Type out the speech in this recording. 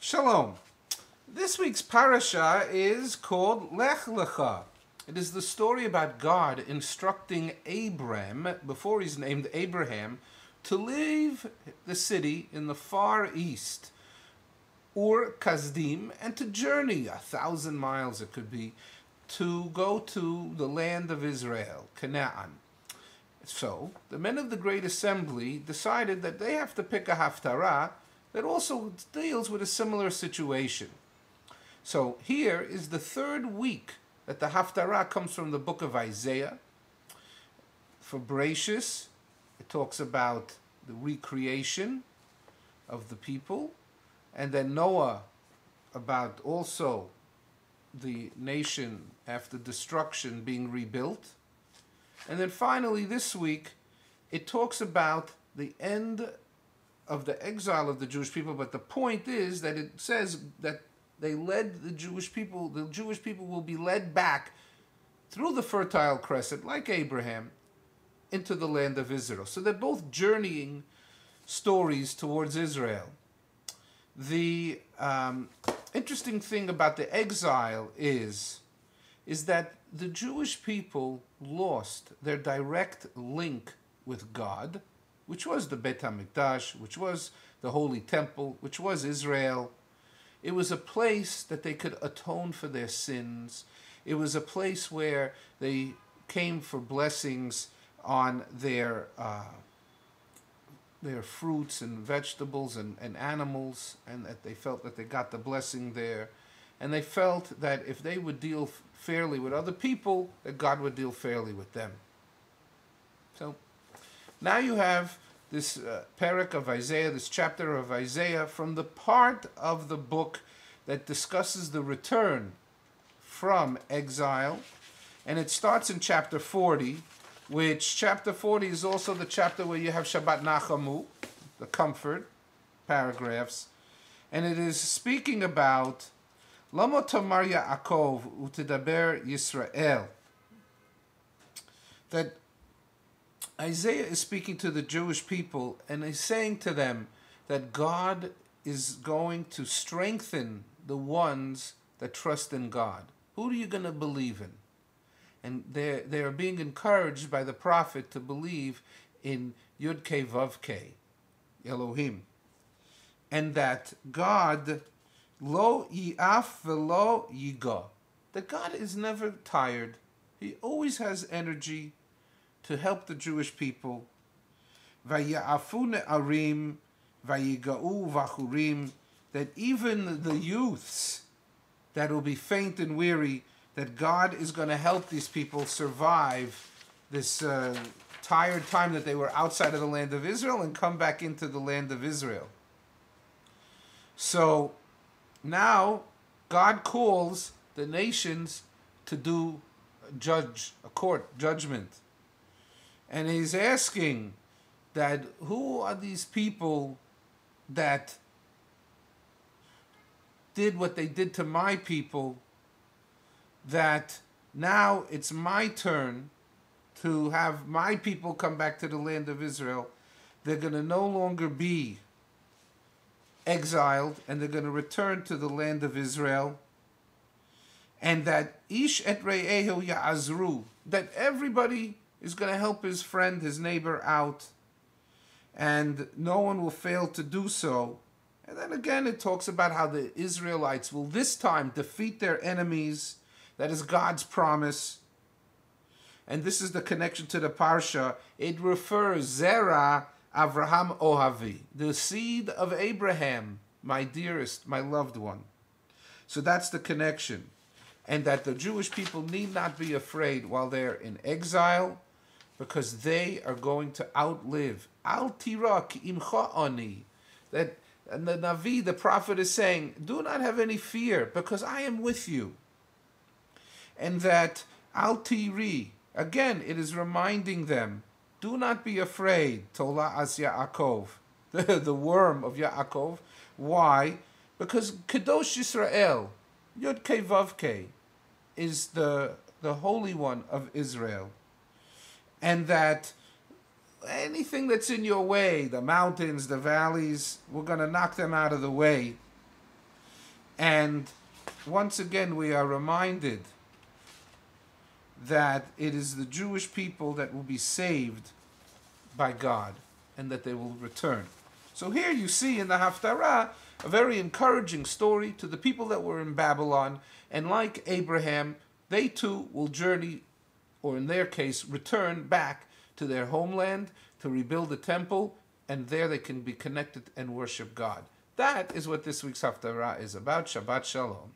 Shalom. This week's Parashat is called Lech Lecha. It is the story about God instructing Abram, before he's named Abraham, to leave the city in the far east, Ur Kasdim, and to journey 1,000 miles, it could be, to go to the land of Israel, Canaan. So, the men of the Great Assembly decided that they have to pick a Haftorah that also deals with a similar situation. So, here is the third week that the Haftorah comes from the book of Isaiah. For Bereshis, it talks about the recreation of the people, and then Noah about also the nation after destruction being rebuilt. And then finally this week it talks about the end of the exile of the Jewish people, but the point is that it says that they led the Jewish people will be led back through the Fertile Crescent, like Abraham, into the land of Israel. So they're both journeying stories towards Israel. The interesting thing about the exile is that the Jewish people lost their direct link with God, which was the Beit HaMikdash, which was the Holy Temple, which was Israel. It was a place that they could atone for their sins. It was a place where they came for blessings on their fruits and vegetables and animals, and that they felt that they got the blessing there. And they felt that if they would deal fairly with other people, that God would deal fairly with them. So now you have this parak of Isaiah, this chapter of Isaiah, from the part of the book that discusses the return from exile. And it starts in chapter 40, which chapter 40 is also the chapter where you have Shabbat Nachamu, the comfort paragraphs. And it is speaking about Lamo Tamar Yaakov Utidaber Yisrael. That Isaiah is speaking to the Jewish people and he's saying to them that God is going to strengthen the ones that trust in God. Who are you going to believe in? And they are being encouraged by the prophet to believe in Yud-Kei Vav-Kei, Elohim. And that God, lo yi'af velo yiga, that God is never tired. He always has energy to help the Jewish people. Vaya'afu ne'arim, vayiga'u vachurim, that even the youths that will be faint and weary, that God is going to help these people survive this tired time that they were outside of the land of Israel and come back into the land of Israel. So now God calls the nations to do a court judgment. And he's asking that who are these people that did what they did to my people, that now it's my turn to have my people come back to the land of Israel. They're going to no longer be exiled, and they're going to return to the land of Israel. And that ish et re'ehu ya'azru, that everybody is going to help his friend, his neighbor out, and no one will fail to do so. And then again it talks about how the Israelites will this time defeat their enemies. That is God's promise. And this is the connection to the Parsha. It refers, Zera Avraham Ohavi, the seed of Abraham, my dearest, my loved one. So that's the connection. And that the Jewish people need not be afraid while they're in exile, because they are going to outlive. Al tirak imcha ani. That and the Navi, the prophet, is saying, do not have any fear, because I am with you. And that al tiri, again, it is reminding them, do not be afraid, Tola as Yaakov, the worm of Yaakov. Why? Because Kadosh Yisrael, Yud-Kei Vav-Kei, is the Holy One of Israel. And that anything that's in your way, the mountains, the valleys, we're going to knock them out of the way. And once again, we are reminded that it is the Jewish people that will be saved by God and that they will return. So here you see in the Haftarah a very encouraging story to the people that were in Babylon, and like Abraham, they too will journey, or in their case, return back to their homeland to rebuild the temple, and there they can be connected and worship God. That is what this week's Haftarah is about. Shabbat Shalom.